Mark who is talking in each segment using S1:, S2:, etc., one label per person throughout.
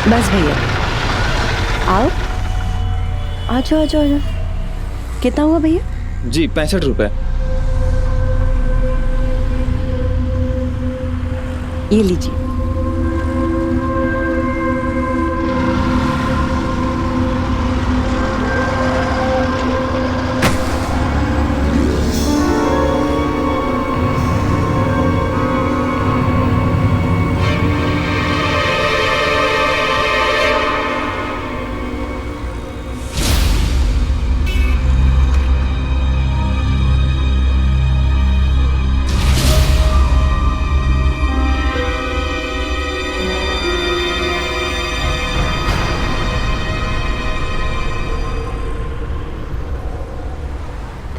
S1: बस भैया, आओ, आ जाओ आ जाओ आ जाओ। कितना हुआ भैया?
S2: जी 65 रुपए।
S1: ये लीजिए।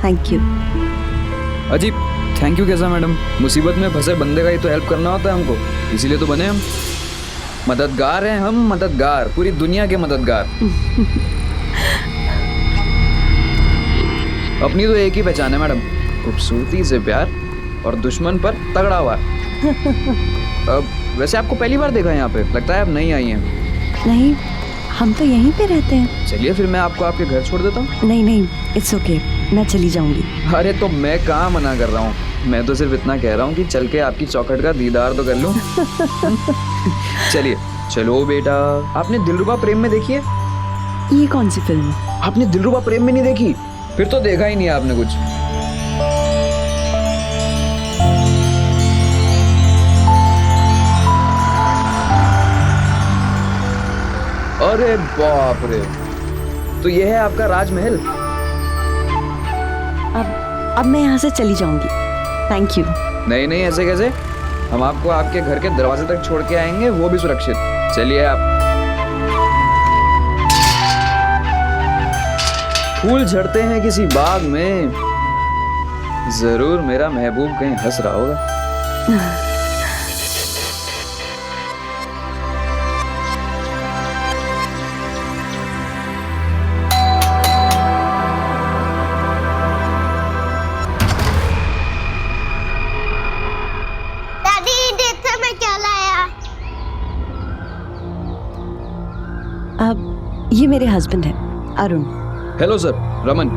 S1: Thank you.
S2: अजी थैंक यू कैसा मैडम, मुसीबत में फंसे बंदे का ही तो हेल्प करना होता है हमको, इसीलिए तो बने हम। मददगार हैं हम, मददगार, पूरी दुनिया के मददगार। अपनी तो एक ही पहचान है मैडम, खूबसूरती से प्यार और दुश्मन पर तगड़ा वार। वैसे आपको पहली बार देखा है यहाँ पे, लगता है आप नई आई हैं।
S1: नहीं, हम तो यहीं पे रहते हैं।
S2: चलिए फिर मैं आपको आपके घर छोड़ देता हूँ।
S1: नहीं नहीं, इट्स ओके, मैं चली जाऊंगी।
S2: अरे तो मैं कहाँ मना कर रहा हूँ, मैं तो सिर्फ इतना कह रहा हूँ कि चल के आपकी चौखट का दीदार तो कर लूँ। चलिए चलो बेटा। आपने दिलरुबा प्रेम में देखी है?
S1: ये कौन सी फिल्म है?
S2: आपने दिलरुबा प्रेम में नहीं देखी? फिर तो देखा ही नहीं आपने कुछ। अरे बाप रे, तो ये है आपका राजमहल।
S1: अब मैं यहाँ से चली जाऊंगी। Thank you.
S2: नहीं नहीं, ऐसे कैसे, हम आपको आपके घर के दरवाजे तक छोड़ के आएंगे, वो भी सुरक्षित। चलिए आप। फूल झड़ते हैं किसी बाग में, जरूर मेरा महबूब कहीं हंस रहा होगा।
S1: अब ये मेरे हस्बैंड हैं, अरुण।
S2: Hello sir, Raman.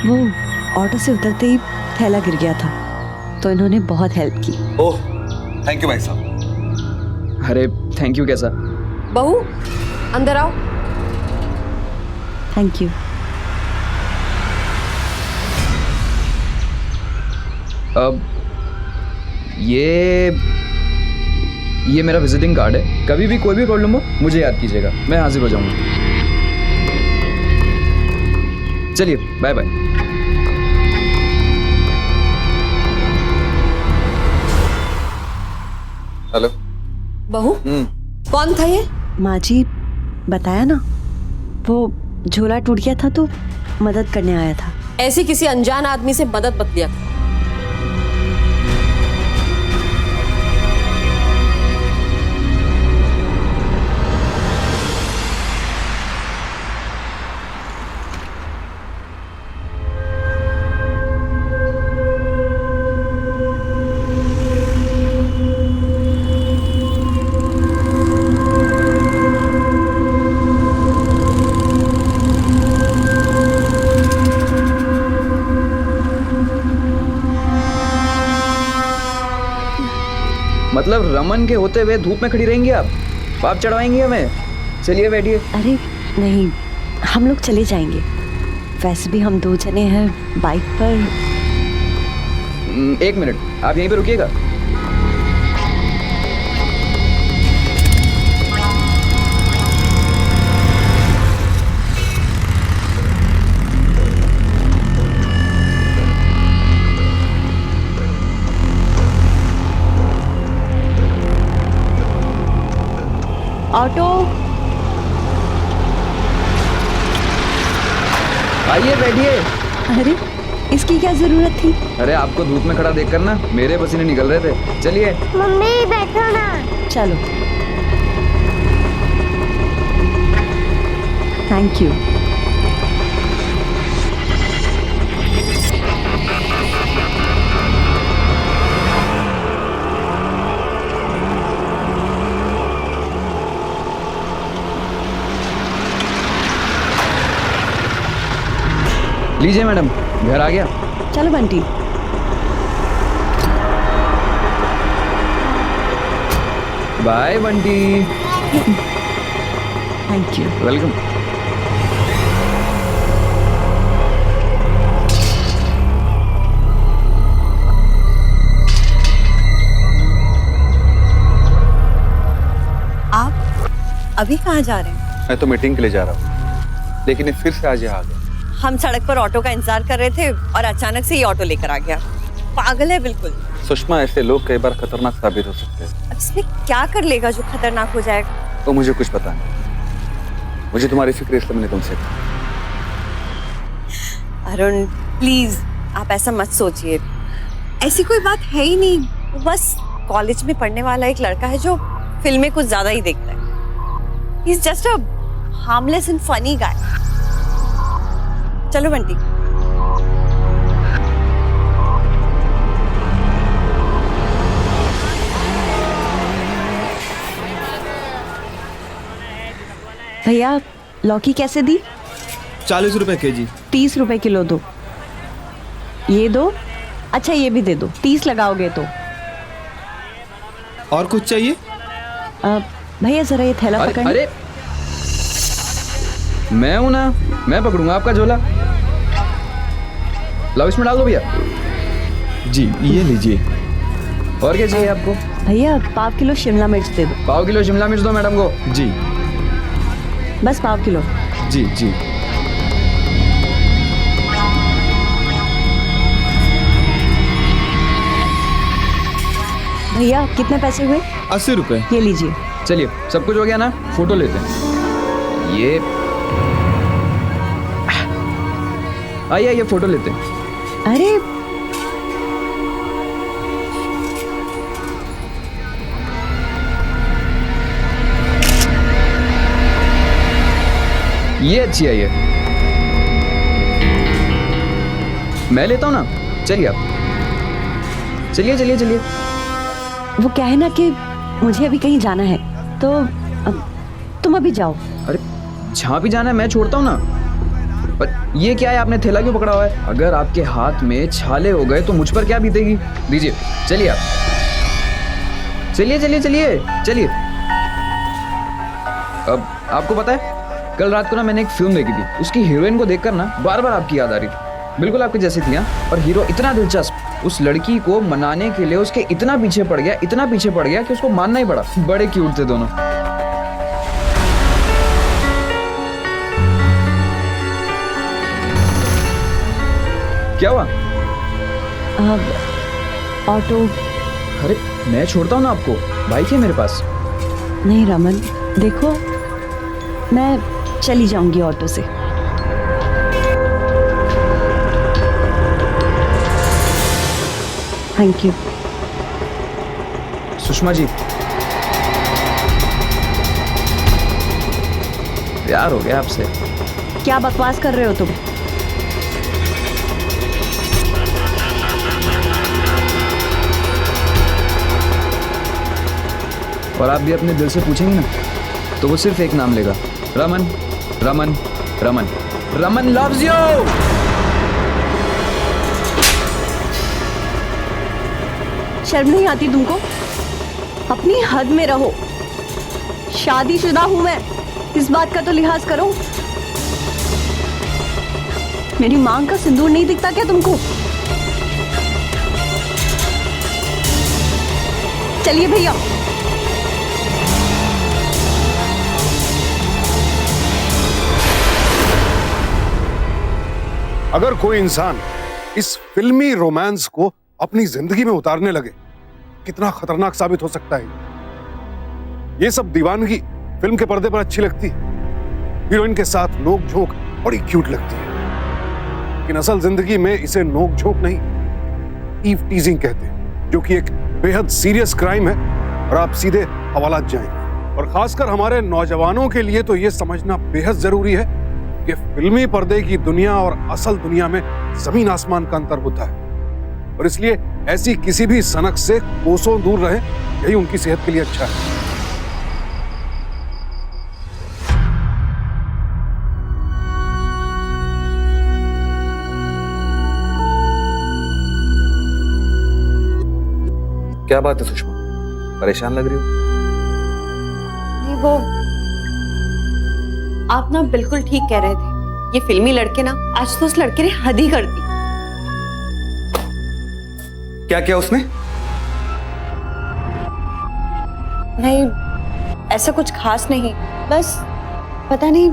S1: वो ऑटो से उतरते ही थैला गिर गया था, तो इन्होंने बहुत हेल्प की।
S3: ओह थैंक यू भाई साहब।
S2: अरे थैंक यू कैसा।
S4: बहू अंदर आओ।
S1: Thank you.
S2: अब ये मेरा विजिटिंग कार्ड है, कभी भी कोई भी प्रॉब्लम हो मुझे याद कीजिएगा, मैं हाजिर हो जाऊंगा। चलिए बाय बाय।
S3: हेलो।
S4: बहू कौन था ये?
S1: माँ जी, बताया ना, वो झोला टूट गया था तो मदद करने आया था।
S4: ऐसे किसी अनजान आदमी से मदद मत लिया।
S2: मतलब रमन के होते हुए धूप में खड़ी रहेंगी आप? पाप चढ़वाएंगी हमें? चलिए बैठिए।
S1: अरे नहीं, हम लोग चले जाएंगे, वैसे भी हम 2 जने हैं बाइक पर।
S2: 1 मिनट, आप यहीं पे रुकिएगा।
S1: ऑटो,
S2: आइए बैठिए।
S1: अरे इसकी क्या जरूरत थी?
S2: अरे आपको धूप में खड़ा देखकर ना मेरे पसीने निकल रहे थे। चलिए।
S5: मम्मी बैठो ना।
S1: चलो। Thank you.
S2: लीजिए मैडम, घर आ गया।
S1: चलो Bunty.
S2: Bye Bunty.
S1: Thank you.
S2: Welcome.
S5: आप अभी कहाँ जा रहे हैं?
S3: मैं तो मीटिंग के लिए जा रहा हूँ, लेकिन ये फिर से आज यहाँ आ गया।
S5: हम सड़क पर ऑटो का इंतजार कर रहे थे और अचानक से ये ऑटो लेकर आ गया। पागल है बिल्कुल।
S3: सुषमा, ऐसे लोग कई बार खतरनाक साबित हो सकते हैं।
S5: अब इसमें क्या कर लेगा जो खतरनाक हो जाएगा?
S3: तो मुझे कुछ पता नहीं, मुझे तुम्हारी फिक्र, इसलिए मैंने तुमसे कहा।
S5: अरुण प्लीज, आप ऐसा मत सोचिए। ऐसी कोई बात है ही नहीं। वो बस कॉलेज में पढ़ने वाला एक लड़का है जो फिल्में कुछ ज्यादा ही देखता है। He is just a harmless and funny guy. चलो बंटी।
S1: भैया लौकी कैसे दी?
S6: 40 रुपए केजी।
S1: 30 रुपए किलो दो। ये दो। अच्छा ये भी दे दो, 30 लगाओगे तो।
S6: और कुछ चाहिए?
S1: भैया जरा ये थैला
S2: अरे
S1: पकड़ना।
S2: अरे, मैं हूं ना, मैं पकड़ूंगा आपका झोला। लाओ इसमें डाल दो भैया।
S6: जी ये लीजिए।
S2: और क्या चाहिए आपको?
S1: भैया ½ किलो शिमला मिर्च दे दो।
S2: पाव किलो शिमला मिर्च दो मैडम को।
S6: जी
S1: बस ½ किलो।
S6: जी जी।
S1: भैया कितने पैसे हुए?
S6: 80 रुपए।
S1: ये लीजिए।
S2: चलिए सब कुछ हो गया ना, फोटो लेते हैं। ये आइए आइए फोटो लेते हैं।
S1: अरे
S2: ये अच्छी है ये। मैं लेता हूँ ना, चलिए आप। चलिए चलिए चलिए।
S1: वो क्या है ना कि मुझे अभी कहीं जाना है, तो तुम अभी जाओ।
S2: अरे जहाँ भी जाना है मैं छोड़ता हूँ ना। पर ये क्या है, आपने थैला क्यों पकड़ा हुआ है? अगर आपके हाथ में छाले हो गए तो मुझ पर क्या बीतेगी? दीजिए, चलिए आप। चलिए चलिए चलिए चलिए। अब आपको पता है, कल रात को ना मैंने एक फिल्म देखी थी। उसकी हीरोइन को देखकर ना बार बार आपकी याद आ रही थी। बिल्कुल आपके जैसी थी। हाँ, और हीरो इतना दिलचस्प, उस लड़की को मनाने के लिए उसके इतना पीछे पड़ गया, इतना पीछे पड़ गया कि उसको मानना ही पड़ा। बड़े क्यूट थे दोनों। क्या हुआ?
S1: ऑटो।
S2: अरे मैं छोड़ता हूँ ना आपको, बाइक है मेरे पास।
S1: नहीं रमन, देखो मैं चली जाऊंगी ऑटो से। Thank you.
S2: सुषमा जी, प्यार हो गया आपसे।
S1: क्या बकवास कर रहे हो तुम?
S2: और आप भी अपने दिल से पूछेंगे ना, तो वो सिर्फ एक नाम लेगा, रमन रमन रमन। Raman loves you.
S1: शर्म नहीं आती तुमको? अपनी हद में रहो। शादीशुदा हूं मैं, इस बात का तो लिहाज करो। मेरी मांग का सिंदूर नहीं दिखता क्या तुमको? चलिए भैया।
S7: अगर कोई इंसान इस फिल्मी रोमांस को अपनी जिंदगी में उतारने लगे, कितना खतरनाक साबित हो सकता है। ये सब दीवानगी फिल्म के पर्दे पर अच्छी लगती है, हीरोइन के साथ नोक झोंक बड़ी क्यूट लगती है, लेकिन असल जिंदगी में इसे नोक झोंक नहीं, ईव टीजिंग कहते हैं, जो कि एक बेहद सीरियस क्राइम है। और आप सीधे हवालात जाएंगे। और खासकर हमारे नौजवानों के लिए तो यह समझना बेहद जरूरी है कि फिल्मी पर्दे की दुनिया और असल दुनिया में जमीन आसमान का अंतर होता है। और इसलिए ऐसी किसी भी सनक से कोसों दूर रहे, यही उनकी सेहत के लिए अच्छा है।
S3: क्या बात है सुषमा, परेशान लग रही हो?
S5: नहीं, वो आप ना बिल्कुल ठीक कह रहे थे। ये फिल्मी लड़के ना आज तो उस लड़के ने हद ही कर दी।
S3: क्या किया उसने?
S5: नहीं, ऐसा कुछ खास नहीं, बस पता नहीं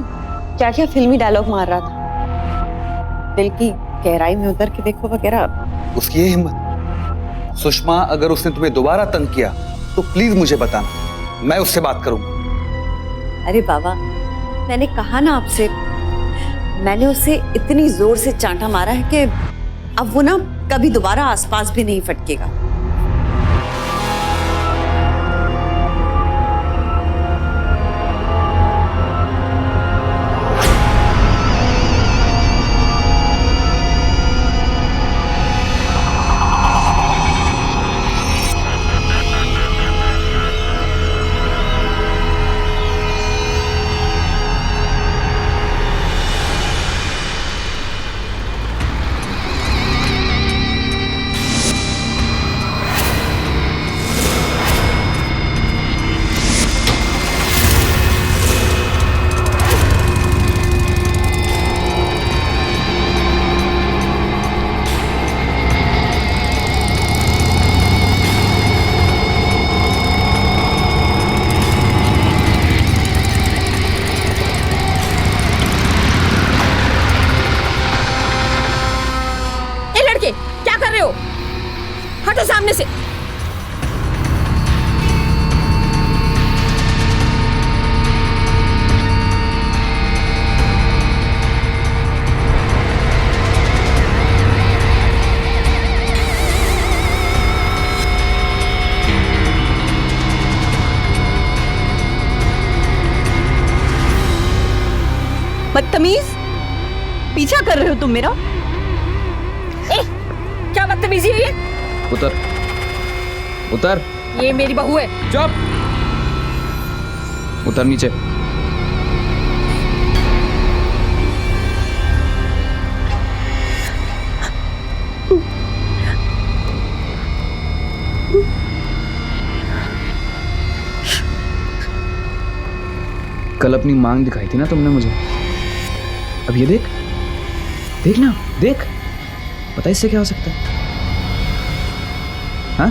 S5: क्या क्या फिल्मी डायलॉग मार रहा था। दिल की गहराई में उतर के देखो वगैरह।
S3: उसकी ये हिम्मत। सुषमा, अगर उसने तुम्हें दोबारा तंग किया तो प्लीज मुझे बताना, मैं उससे बात करूंगा।
S5: अरे बाबा, मैंने कहा ना आपसे, मैंने उसे इतनी जोर से चांटा मारा है कि अब वो ना कभी दोबारा आसपास भी नहीं फटकेगा।
S4: हटो सामने से।
S1: बदतमीज, पीछा कर रहे हो तुम मेरा?
S4: क्या बदतमीजी है ये?
S2: उतर उतर।
S4: ये मेरी बहू है।
S2: चुप। उतर नीचे। कल अपनी मांग दिखाई थी ना तुमने मुझे, अब ये देख, देख ना, देख, पता इससे क्या हो सकता है? हाँ?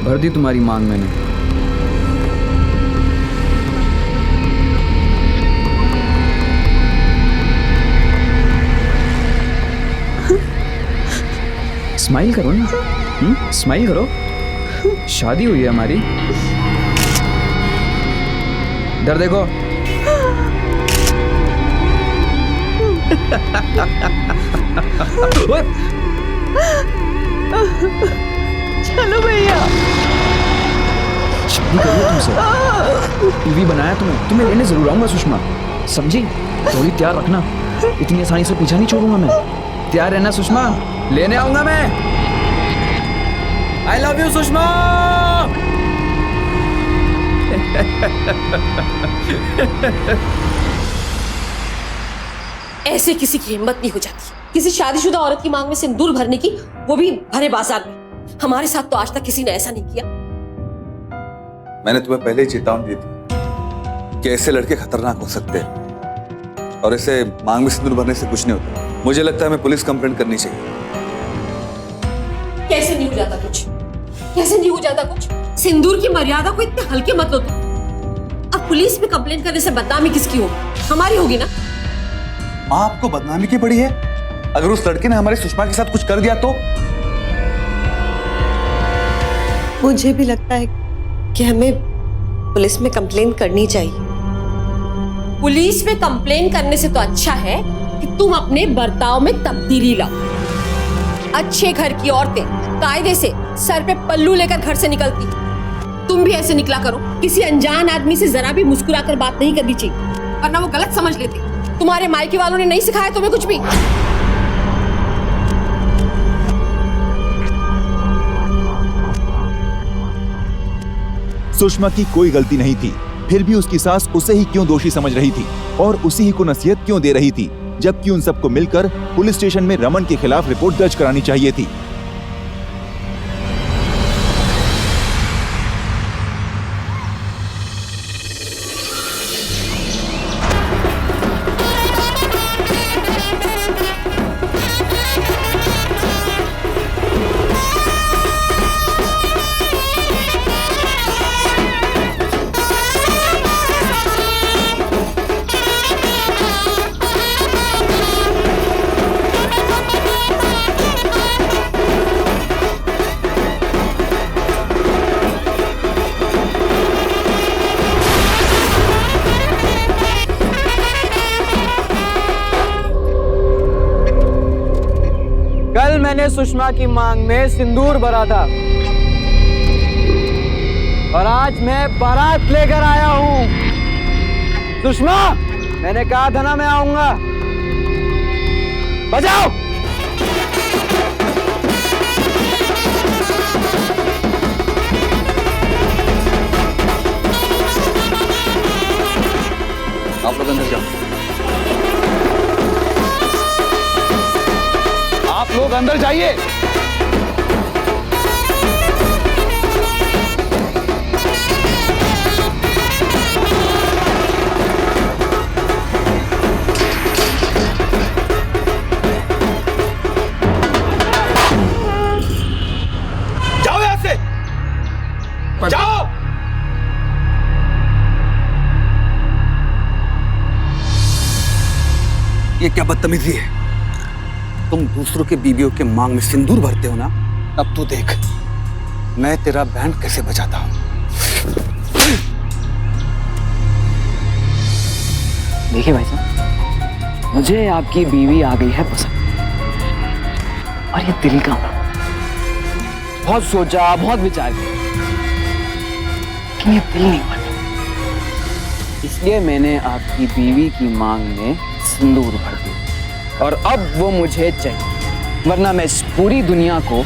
S2: भर दी तुम्हारी मांग मैंने। स्माइल करो ना, स्माइल करो। शादी हुई है हमारी। इधर देखो।
S1: चलो भैया।
S2: शादी करो तुमसे, टीवी बनाया तुम्हें लेने जरूर आऊंगा सुषमा, समझी? थोड़ी तैयार रखना, इतनी आसानी से पीछा नहीं छोड़ूंगा मैं। तैयार रहना सुषमा, लेने आऊंगा मैं। I love you Sushma.
S4: ऐसे किसी की हिम्मत नहीं हो जाती किसी शादीशुदा औरत की मांग में सिंदूर भरने की, वो भी भरे बाजार में। हमारे साथ तो आज तक किसी ने ऐसा नहीं किया।
S3: मैंने तुम्हें पहले ही चेतावनी दी थी कि ऐसे लड़के खतरनाक हो सकते हैं और ऐसे मांग में सिंदूर भरने से कुछ नहीं होता। मुझे लगता है हमें पुलिस कंप्लेंट करनी चाहिए।
S4: कैसे नहीं हो जाता कुछ? कैसे नहीं हो जाता कुछ? सिंदूर की मर्यादा को इतने हल्के मत लो तुम। अब पुलिस में कंप्लेंट करने से बदनामी किसकी होगी? हमारी होगी ना।
S3: माँ, आपको बदनामी की पड़ी है? अगर उस लड़के ने हमारी सुषमा के साथ कुछ कर दिया तो?
S5: मुझे भी लगता है कि हमें पुलिस में कंप्लेंट करनी चाहिए।
S4: पुलिस में कंप्लेन करने से तो अच्छा है कि तुम अपने बर्ताव में तब्दीली लाओ। अच्छे घर की औरतें कायदे से सर पे पल्लू लेकर घर से निकलती, तुम भी ऐसे निकला करो। किसी अनजान आदमी से जरा भी मुस्कुराकर बात नहीं करनी चाहिए, वरना वो गलत समझ लेते। तुम्हारे मायके वालों ने नहीं सिखाया तुम्हें कुछ भी।
S8: सुषमा की कोई गलती नहीं थी, फिर भी उसकी सास उसे ही क्यों दोषी समझ रही थी और उसी ही को नसीहत क्यों दे रही थी, जबकि उन सबको मिलकर पुलिस स्टेशन में रमन के खिलाफ रिपोर्ट दर्ज करानी चाहिए थी।
S9: कल मैंने सुषमा की मांग में सिंदूर भरा था और आज मैं बारात लेकर आया हूं। सुषमा, मैंने कहा था ना मैं आऊंगा। बजाओ।
S3: आप लोग अंदर जाओ।
S2: आप लोग अंदर जाइए।
S3: जाओ यहां से, जाओ। ये क्या बदतमीजी है? तुम दूसरों के बीवियों के मांग में सिंदूर भरते हो ना, अब तू देख मैं तेरा बैंड कैसे बजाता हूं।
S9: देखिए भाई साहब, मुझे आपकी बीवी आ गई है पसंद और ये दिल का बहुत सोचा, बहुत विचार किया, लेकिन ये दिल नहीं माना। इसलिए मैंने आपकी बीवी की मांग में सिंदूर भर दिया और अब वो मुझे चाहिए, वरना मैं इस पूरी दुनिया को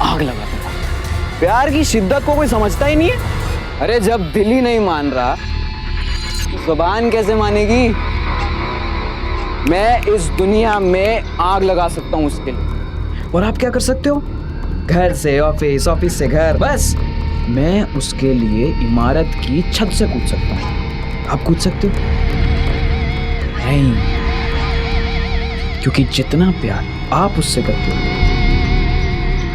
S9: आग लगा दूंगा। प्यार की शिद्दत को कोई समझता ही नहीं है। अरे जब दिल ही नहीं मान रहा तो जुबान कैसे मानेगी? मैं इस दुनिया में आग लगा सकता हूँ उसके लिए।
S2: और आप क्या कर सकते हो? घर से ऑफिस, ऑफिस से घर, बस। मैं उसके लिए इमारत की छत से कूद सकता हूँ। आप कूद सकते हो? नहीं, क्योंकि जितना प्यार आप उससे करते हो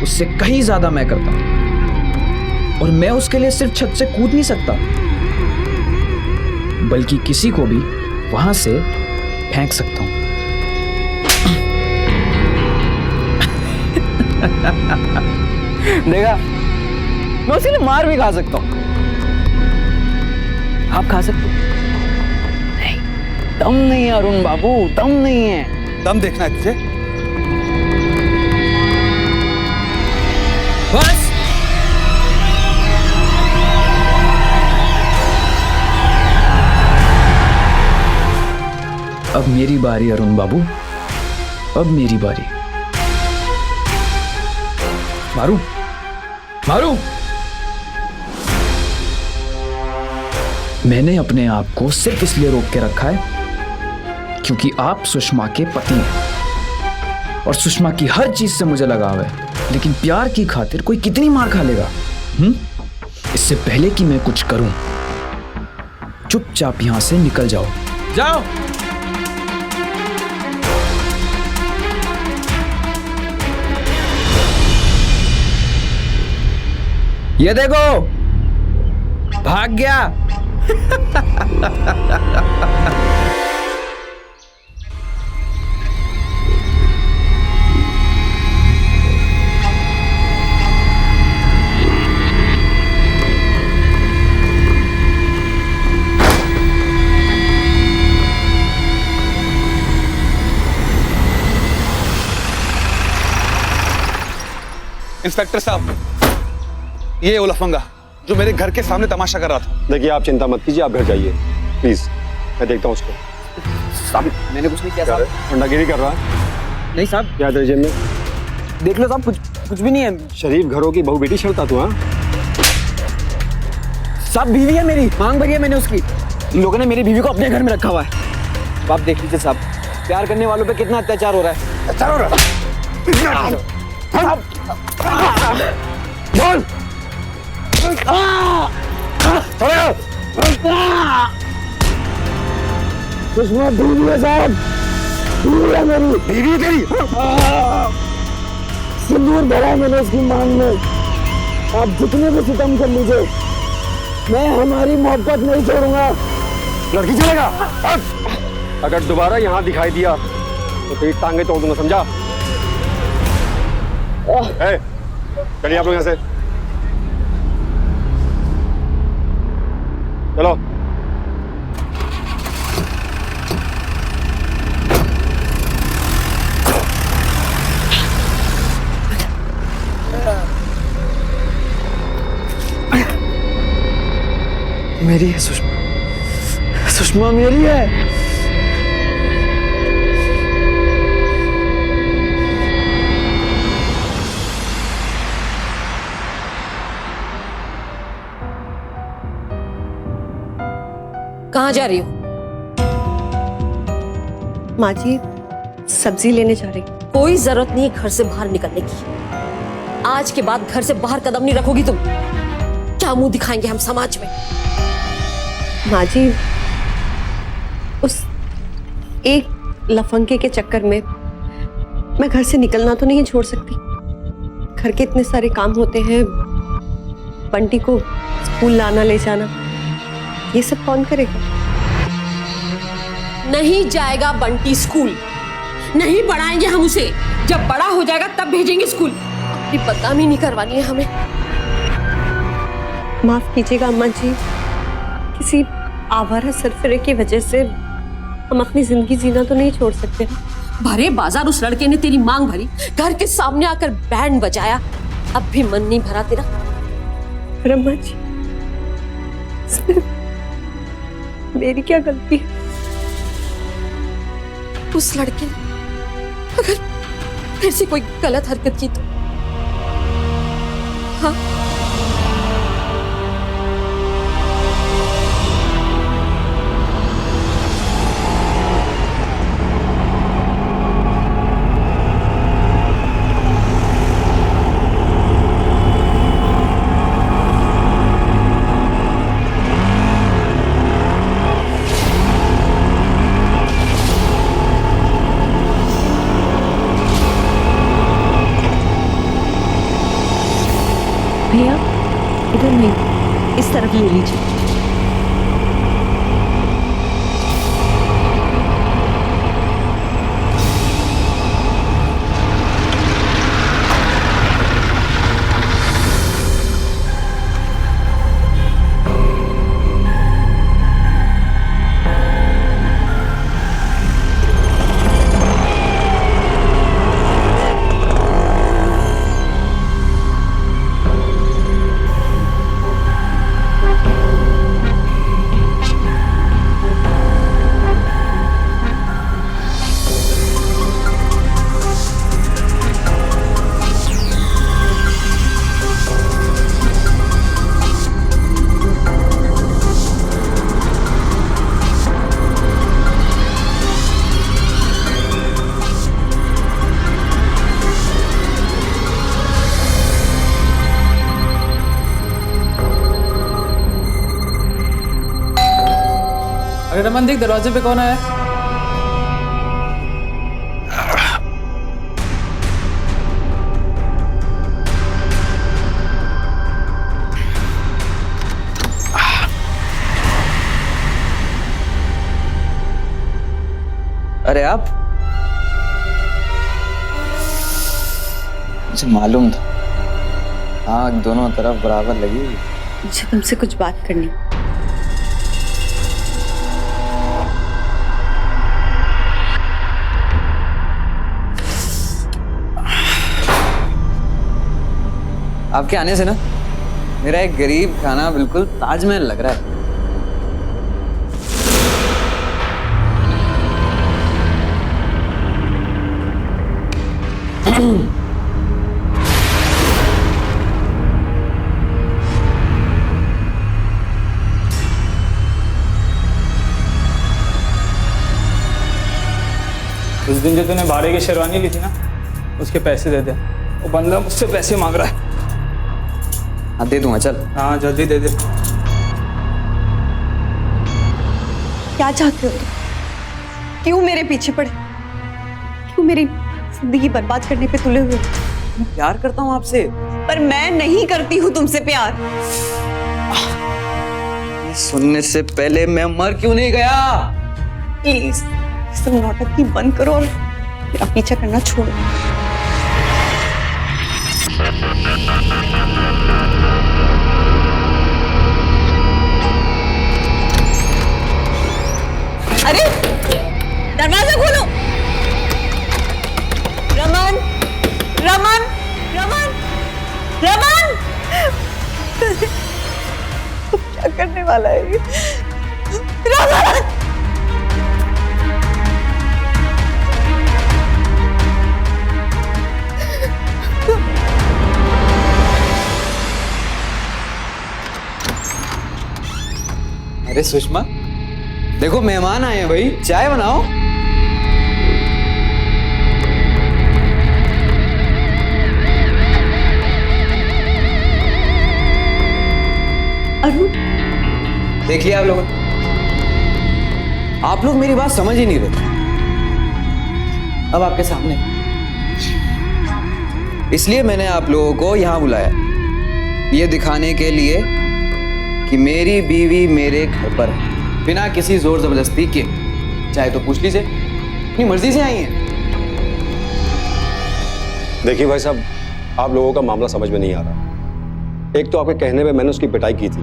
S2: उससे कहीं ज्यादा मैं करता हूं। और मैं उसके लिए सिर्फ छत से कूद नहीं सकता, बल्कि किसी को भी वहां से फेंक सकता हूं।
S9: देखा, मैं उसे मार भी खा सकता हूं। आप खा सकते हो? नहीं, दम नहीं है अरुण बाबू, दम नहीं है।
S3: दम देखना है तुझे?
S2: बस। अब मेरी बारी अरुण बाबू, अब मेरी बारी। मारू, मारू। मैंने अपने आप को सिर्फ इसलिए रोक के रखा है क्योंकि आप सुषमा के पति हैं और सुषमा की हर चीज से मुझे लगाव है, लेकिन प्यार की खातिर कोई कितनी मार खा लेगा? इससे पहले कि मैं कुछ करूं, चुपचाप यहां से निकल जाओ। जाओ। ये देखो, भाग गया।
S3: इंस्पेक्टर साहब, ये वो लफंगा जो मेरे घर के सामने तमाशा कर रहा था।
S10: देखिए, आप चिंता मत कीजिए, आप घर जाइए प्लीज, मैं देखता हूँ उसको।
S9: साहब, मैंने कुछ नहीं किया साहब।
S10: गुंडागिरी कर रहा है?
S9: नहीं साहब।
S10: क्या तेरे जेब में?
S9: देख लो साहब, कुछ भी नहीं है।
S10: शरीफ घरों की बहू बेटी छड़ता तू? हाँ,
S9: साहब बीवी है मेरी, मांग भरी है मैंने उसकी। इन लोगों ने मेरी बीवी को अपने घर में रखा हुआ है। अब आप देख लीजिए साहब, प्यार करने वालों पे कितना अत्याचार हो रहा है।
S7: अच्छा हो रहा है।
S9: बोल। दुश्मन बीवी है साहब, बीवी है मेरी,
S7: बीवी तेरी
S9: सिंदूर भरा है मैंने उसकी मांग में। आप जितने भी सितम कर लीजिए, मैं हमारी मोहब्बत नहीं छोड़ूंगा।
S7: लड़की चलेगा।
S10: अगर दोबारा यहाँ दिखाई दिया तो तेरी टांगे तोड़ दूंगा, समझा? ए, चलिए आप लोग यहाँ से। चलो।
S9: मेरी है सुषमा, सुषमा मेरी है।
S4: कहाँ जा रही हो?
S5: माँ जी सब्जी लेने जा रही।
S4: कोई जरूरत नहीं है घर से बाहर निकलने की। आज के बाद घर से बाहर कदम नहीं रखोगी तुम। क्या मुंह दिखाएंगे हम समाज में?
S5: माँ जी उस एक लफंगे के चक्कर में मैं घर से निकलना तो नहीं छोड़ सकती। घर के इतने सारे काम होते हैं, बंटी को स्कूल लाना ले जाना, ये सब कौन करेगा?
S4: नहीं जाएगा बंटी स्कूल, नहीं पढ़ाएंगे हम उसे। जब बड़ा हो जाएगा तब भेजेंगे स्कूल। अपनी बदनामी नहीं करवानी है हमें।
S5: माफ कीजिएगा अम्मा जी, किसी आवारा सरफरे की वजह से हम अपनी जिंदगी जीना तो नहीं छोड़ सकते।
S4: भरे बाजार उस लड़के ने तेरी मांग भरी, घर के सामने आकर बैंड बजाया, अब भी मन नहीं भरा तेरा?
S5: अम्मा जी इसमें मेरी क्या गलती है?
S4: उस लड़के ने अगर फिर से कोई गलत हरकत की तो? हाँ,
S1: भैया इधर नहीं, इस तरफ ले लीजिए।
S11: अरे रमन देख, दरवाजे पे कौन आया?
S2: अरे आप, मुझे मालूम था आग दोनों तरफ बराबर लगी।
S5: मुझे तुमसे कुछ बात करनी।
S2: आपके आने से ना मेरा एक गरीब खाना बिल्कुल ताजमहल लग रहा है।
S11: उस दिन जो तूने भाड़े की शेरवानी ली थी ना, उसके पैसे दे दे। वो बंदा मुझसे पैसे मांग रहा है।
S2: हाँ दे दूंगा, चल।
S11: हाँ जल्दी दे दे।
S1: क्या चाहते हो तुम? क्यों मेरे पीछे पड़े? क्यों मेरी जिंदगी बर्बाद करने पे तुले हुए?
S2: प्यार करता हूँ आपसे।
S1: पर मैं नहीं करती हूँ तुमसे प्यार।
S2: सुनने से पहले मैं मर क्यों नहीं गया?
S1: प्लीज सब नौटंकी बंद करो और मेरा पीछा करना छोड़ो। अरे दरवाजा खोलो। रमन, रमन, रमन, रमन। क्या करने वाला है ये? रमन!
S2: अरे सुषमा, देखो मेहमान आए हैं भाई, चाय बनाओ।
S1: अरुण,
S2: देख लिया आप लोग मेरी बात समझ ही नहीं रहे। अब आपके सामने, इसलिए मैंने आप लोगों को यहां बुलाया, ये दिखाने के लिए कि मेरी बीवी मेरे घर पर है, बिना किसी जोर जबरदस्ती के। चाहे तो पूछ लीजिए, अपनी मर्जी से आई हैं।
S10: देखिए भाई साहब, आप लोगों का मामला समझ में नहीं आ रहा। एक तो आपके कहने पे मैंने उसकी पिटाई की थी,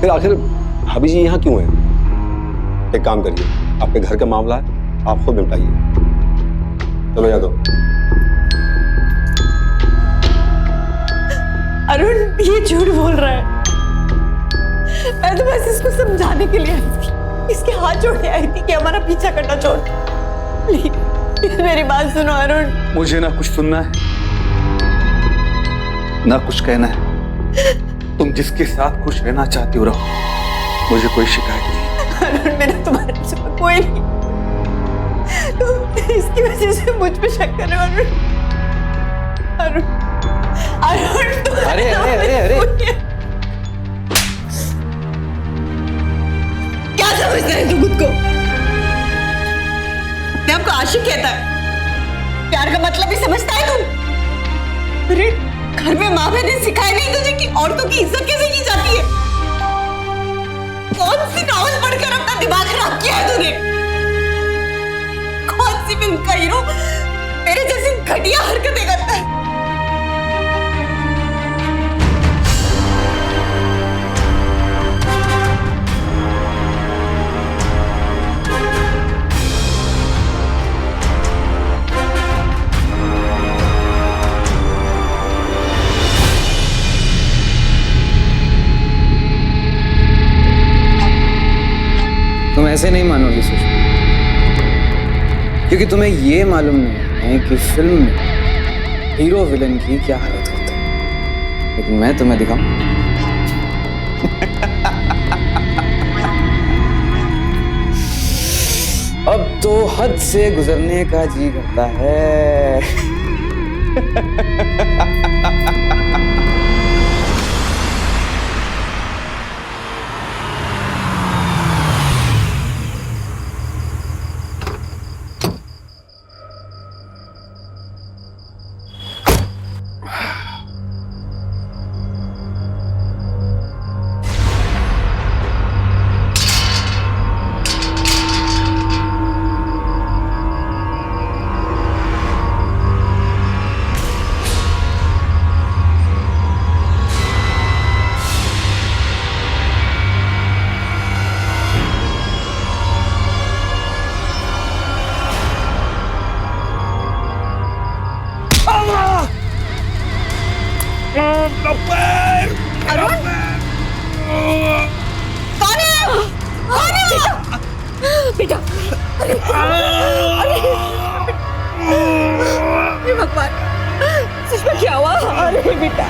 S10: फिर आखिर भाभी जी यहाँ क्यों है? एक काम करिए, आपके घर का मामला है, आप खुद निपटाइए। चलो यादव।
S1: अरुण ये झूठ बोल रहा है। मैं तो बस इसको समझाने के लिए आई थी, इसके हाथ जोड़ने आई थी कि हमारा पीछा करना छोड़। प्लीज मेरी बात सुनो अरुण।
S3: मुझे ना कुछ सुनना है ना कुछ कहना है। तुम जिसके साथ खुश रहना चाहती हो रहो, मुझे कोई शिकायत नहीं।
S1: अरुण मेरा तुम्हारे सिवा कोई नहीं, तुम इसकी वजह से मुझ पे शक कर रहे हो। अरुण, अरुण, अरुण
S2: अरे अरे अरे अरे
S1: क्या समझता है तू खुद को? मैं आपको आशिक कहता है, प्यार का मतलब ही समझता है तू? अरे घर में माँ बहन ने सिखाया नहीं तुझे कि औरतों की इज्जत कैसे की जाती है? कौन सी नॉवल पढ़कर अपना दिमाग खराब किया है तूने? कौन सी फिल्म का हीरो मेरे जैसी घटिया हरकतें करता है?
S2: तुम ऐसे नहीं मानोगी सुषमा, क्योंकि तुम्हें ये मालूम नहीं है कि फिल्म में हीरो विलन की क्या हालत होती है। लेकिन मैं तुम्हें दिखाऊं। अब तो हद से गुजरने का जी करता है।
S4: बेटा, अरे भगवान, सुषमा क्या हुआ? अरे बेटा,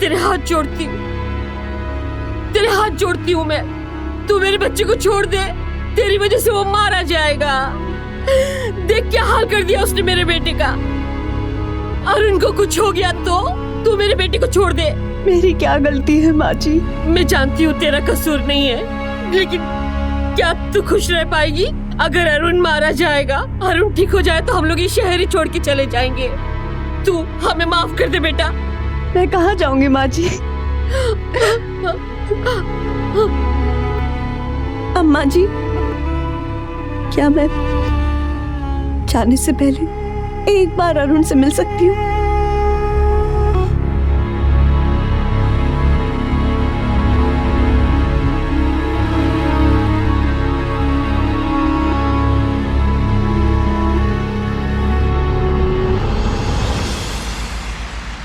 S4: तेरे हाथ जोड़ती हूँ, तेरे हाथ जोड़ती हूँ मैं। तू मेरे बच्चे को छोड़ दे, तेरी वजह से वो मारा जाएगा। देख क्या हाल कर दिया उसने मेरे बेटे का। अरुण को कुछ हो गया तो तू मेरे बेटे को छोड़ दे।
S1: मेरी क्या गलती है माँ जी?
S4: मैं जानती हूँ तेरा कसूर नहीं है, लेकिन क्या तू खुश रह पाएगी अगर अरुण मारा जाएगा? अरुण ठीक हो जाए तो हम लोग ये शहर ही छोड़ के चले जाएंगे। तू हमें माफ कर दे बेटा।
S1: मैं कहाँ जाऊंगी माँ जी? अम्मा जी, क्या मैं जाने से पहले एक बार अरुण से मिल सकती हूँ?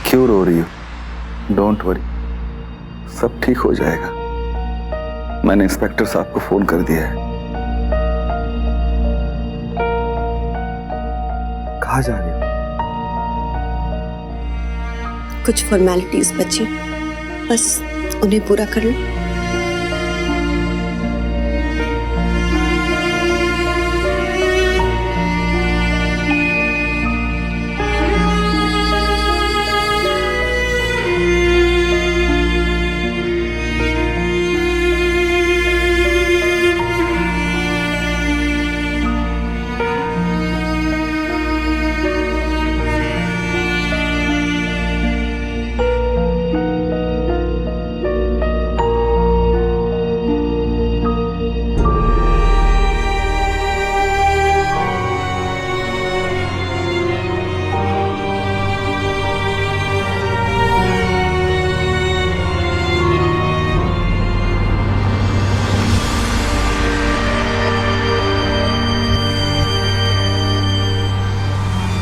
S3: क्यों रो रही हो? डोंट वरी, सब ठीक हो जाएगा। मैंने इंस्पेक्टर साहब को फोन कर दिया है। कहाँ जा रही हो?
S5: कुछ फॉर्मेलिटीज बची, बस उन्हें पूरा कर लो।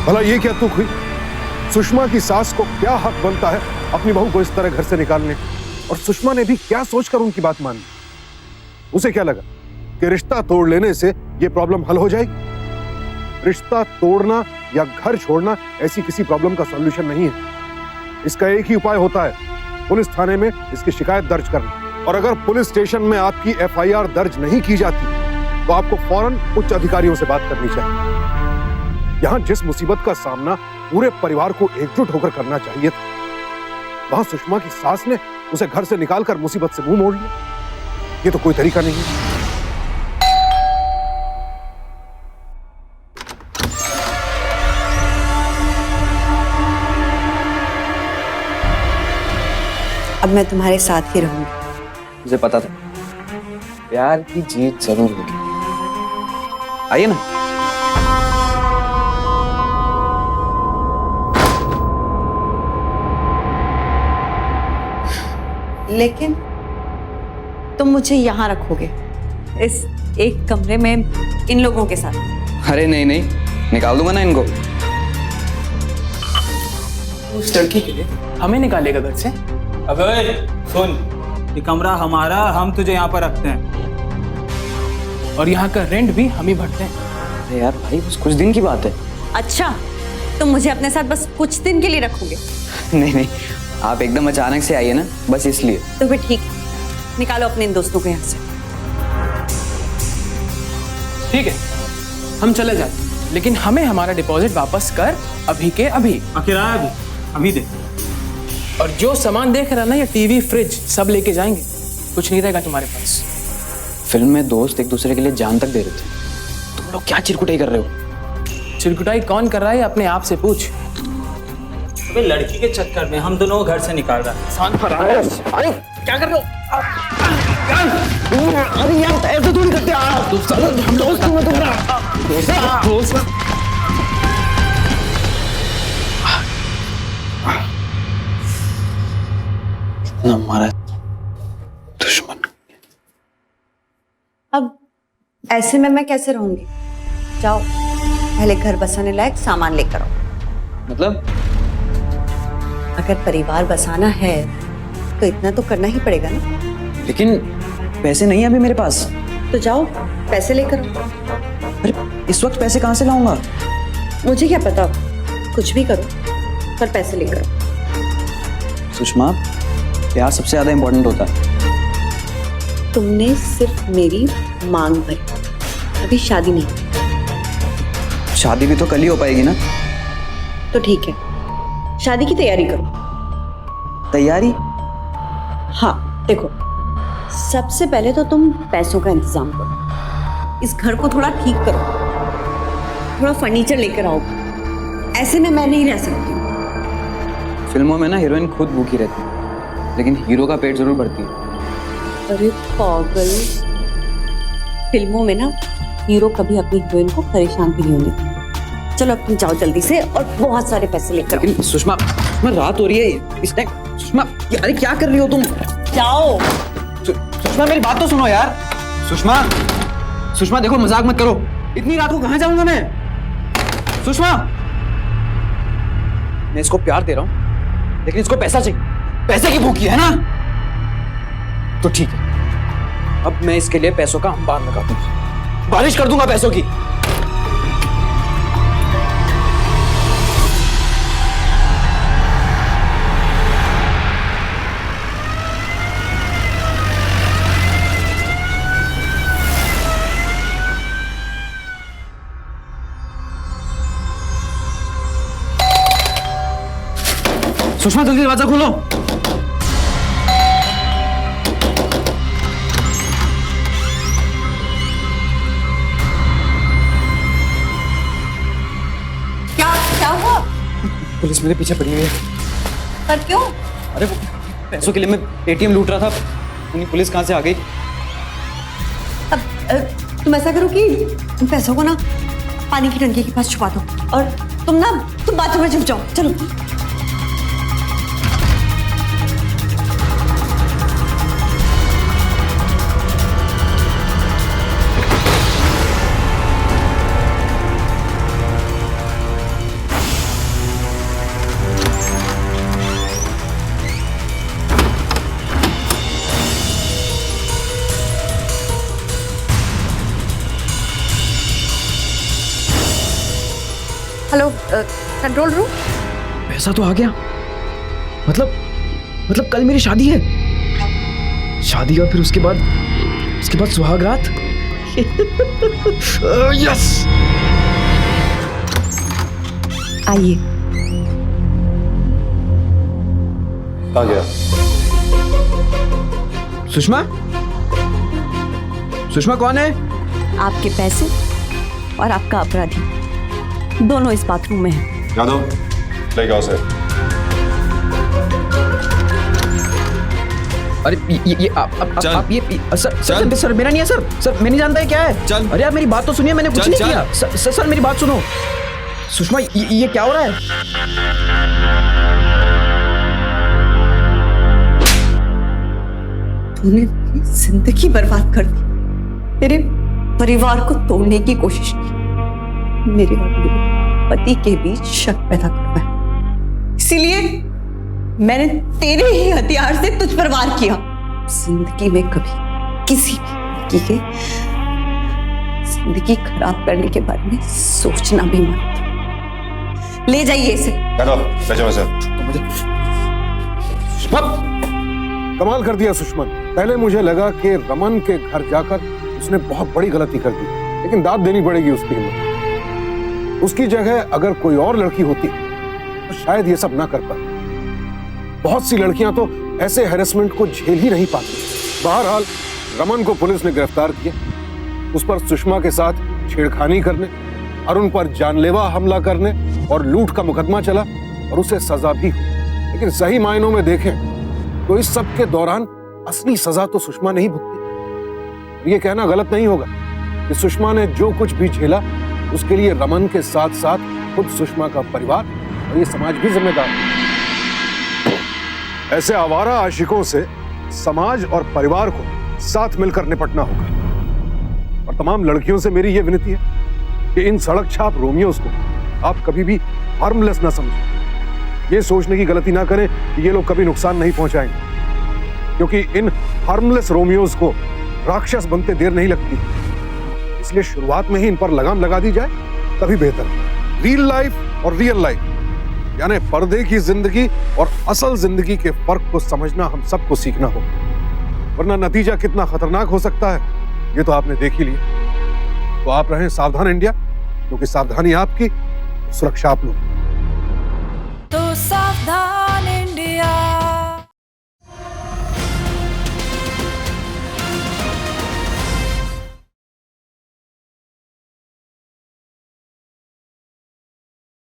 S7: भला ये क्या तुक हुई? सुषमा की सास को क्या हक बनता है अपनी बहू को इस तरह घर से निकालने? और सुषमा ने भी क्या सोचकर उनकी बात मानी? उसे क्या लगा कि रिश्ता तोड़ लेने से ये प्रॉब्लम हल हो जाएगी? रिश्ता तोड़ना या घर छोड़ना ऐसी किसी प्रॉब्लम का सॉल्यूशन नहीं है। इसका एक ही उपाय होता है, पुलिस थाने में इसकी शिकायत दर्ज करना। और अगर पुलिस स्टेशन में आपकी FIR दर्ज नहीं की जाती तो आपको फौरन उच्च अधिकारियों से बात करनी चाहिए। यहां जिस मुसीबत का सामना पूरे परिवार को एकजुट होकर करना चाहिए था, वहां सुषमा की सास ने उसे घर से निकालकर मुसीबत से मुंह मोड़ लिया। ये तो कोई तरीका नहीं है।
S5: अब मैं तुम्हारे साथ ही रहूंगी।
S2: मुझे पता था प्यार की जीत जरूर होगी। आइए ना।
S5: लेकिन तुम मुझे यहाँ रखोगे, इस एक कमरे में इन लोगों के साथ?
S2: अरे नहीं नहीं, निकाल दूंगा ना इनको।
S11: उस लड़की के लिए हमें निकालेगा घर से? अबे सुन, ये कमरा हमारा, हम तुझे यहाँ पर रखते हैं और यहाँ का रेंट भी हम ही भरते हैं।
S2: अरे यार भाई, बस कुछ दिन की बात है।
S5: अच्छा, तुम मुझे अपने साथ बस कुछ दिन के लिए रखोगे?
S2: नहीं नहीं, आप एकदम अचानक से आइए ना, बस इसलिए।
S5: तो फिर ठीक, निकालो अपने इन दोस्तों को यहाँ से।
S11: ठीक है, हम चले जाते हैं, लेकिन हमें हमारा डिपॉजिट वापस कर, अभी के अभी। किराया भी अभी दे। और जो सामान देख रहा ना, ये टीवी, फ्रिज सब लेके जाएंगे, कुछ नहीं रहेगा तुम्हारे पास।
S2: फिल्म में दोस्त एक दूसरे के लिए जान तक दे रहे थे, तुम लोग क्या चिरकुटाई कर रहे हो?
S11: चिरकुटाई कौन कर रहा है अपने आप से पूछ। अबे लड़की के चक्कर में हम दोनों घर से निकाल रहा है। अरे क्या कर रहे हो?
S9: अरे यार ऐसे थोड़ी करते आप। हम दोस्त हूँ तुम्हारा। दोस्त
S2: हमारा दुश्मन।
S5: अब ऐसे में मैं कैसे रहूंगी? जाओ, पहले घर बसाने लायक सामान लेकर आओ।
S2: मतलब?
S5: अगर परिवार बसाना है तो इतना तो करना ही पड़ेगा ना।
S2: लेकिन पैसे नहीं है अभी मेरे पास।
S5: तो जाओ, पैसे लेकर आओ।
S2: अरे इस वक्त पैसे कहाँ से लाऊंगा?
S5: मुझे क्या पता, कुछ भी करो पर पैसे लेकर आओ।
S2: सुषमा, प्यार सबसे ज्यादा इंपॉर्टेंट होता है।
S5: तुमने सिर्फ मेरी मांग भरी, अभी शादी नहीं।
S2: शादी भी तो कल ही हो पाएगी ना।
S5: तो ठीक है, शादी की तैयारी करो।
S2: तैयारी?
S5: हाँ देखो, सबसे पहले तो तुम पैसों का इंतजाम करो, इस घर को थोड़ा ठीक करो, थोड़ा फर्नीचर लेकर आओ। ऐसे में मैं नहीं रह सकती।
S2: फिल्मों में ना हीरोइन खुद भूखी रहती है, लेकिन हीरो का पेट जरूर भरती है।
S5: अरे पागल, फिल्मों में ना हीरो कभी अपनी हीरोइन को परेशान भी नहीं होने देते। चलो अब तुम जाओ जल्दी से और बहुत सारे पैसे लेकर आओ।
S2: लेकिन सुषमा, रात हो रही है इस टाइम। सुषमा, अरे क्या कर रही हो तुम?
S5: जाओ।
S2: सुषमा मेरी बात तो सुनो यार। सुषमा देखो, मजाक मत करो। इतनी रात को कहाँ जाऊंगा मैं? सुषमा, मैं इसको प्यार दे रहा हूं, लेकिन इसको पैसा चाहिए। पैसे की भूखी है ना? तो ठीक है, अब मैं इसके लिए पैसों का अंबार लगा दूंगा, बारिश कर दूंगा पैसों की। सुषमा जल्दी दरवाजा खोलो।
S5: क्या हुआ?
S2: पुलिस मेरे पीछे पड़ी हुई है।
S5: पर क्यों?
S2: अरे वो पैसों के लिए मैं एटीएम लूट रहा था, उन्हीं पुलिस कहां से आ गई।
S5: अब तुम ऐसा करो कि तुम पैसों को ना पानी की टंकी के पास छुपा दो और तुम बाथरूम में छुप जाओ। चलो। Hello, control room.
S2: पैसा तो आ गया। मतलब कल मेरी शादी है। शादी और फिर उसके बाद सुहाग रात। यस।
S5: आइए।
S10: कहाँ गया?
S2: सुषमा कौन है?
S5: आपके पैसे और आपका अपराधी दोनों इस बाथरूम में हैं।
S10: यादव, ले जाओ उसे।
S2: अरे ये आप ये सर मेरा नहीं है सर मैं नहीं जानता है क्या है।
S6: चल।
S2: अरे आप मेरी बात तो सुनिए, मैंने कुछ नहीं किया। सर मेरी बात सुनो। सुषमा, ये क्या हो रहा है?
S5: तूने मेरी जिंदगी बर्बाद कर दी, मेरे परिवार को तोड़ने की कोशिश की, मेरे और मेरे पति के बीच शक पैदा करवाया। इसीलिए मैंने तेरे ही हथियार से तुझ पर वार किया। जिंदगी में कभी किसी भी लड़की के जिंदगी खराब करने के बारे में सोचना भी मत। ले जाइए इसे।
S10: यादव, ले जाओ इसे।
S7: कमाल कर दिया सुषमन। पहले मुझे लगा कि रमन के घर जाकर उसने बहुत बड़ी गलती कर दी, लेकिन दाद देनी पड़ेगी उसकी हिम्मत। उसकी जगह अगर कोई और लड़की होती तो शायद ये सब ना कर पाती। बहुत सी लड़कियां तो ऐसे हैरेसमेंट को झेल ही नहीं पाती। बहरहाल रमन को पुलिस ने गिरफ्तार किया। उस पर सुषमा के साथ छेड़खानी करने, अरुण पर जानलेवा हमला करने और लूट का मुकदमा चला और उसे सजा भी हुई। लेकिन सही मायनों में देखें तो इस सब के दौरान असली सजा तो सुषमा नहीं भुगती। ये कहना गलत नहीं होगा कि सुषमा ने जो कुछ भी झेला उसके लिए रमन के साथ साथ खुद सुषमा का परिवार और ये समाज भी जिम्मेदार है। ऐसे आवारा आशिकों से समाज और परिवार को साथ मिलकर निपटना होगा। और तमाम लड़कियों से मेरी यह विनती है कि इन सड़क छाप रोमियोज को आप कभी भी हार्मलेस ना समझें। ये सोचने की गलती ना करें कि ये लोग कभी नुकसान नहीं पहुंचाएंगे, क्योंकि इन हार्मलेस रोमियोज को राक्षस बनते देर नहीं लगती। इसलिए शुरुआत में ही इन पर लगाम लगा दी जाए तभी बेहतर है। रियल लाइफ और रियल लाइफ यानी पर्दे की जिंदगी और असल जिंदगी के फर्क को समझना हम सबको सीखना होगा, वरना नतीजा कितना खतरनाक हो सकता है ये तो आपने देख ही लिया। तो आप रहें सावधान इंडिया, क्योंकि सावधानी आपकी, सुरक्षा आप लोग।
S1: तो सावधान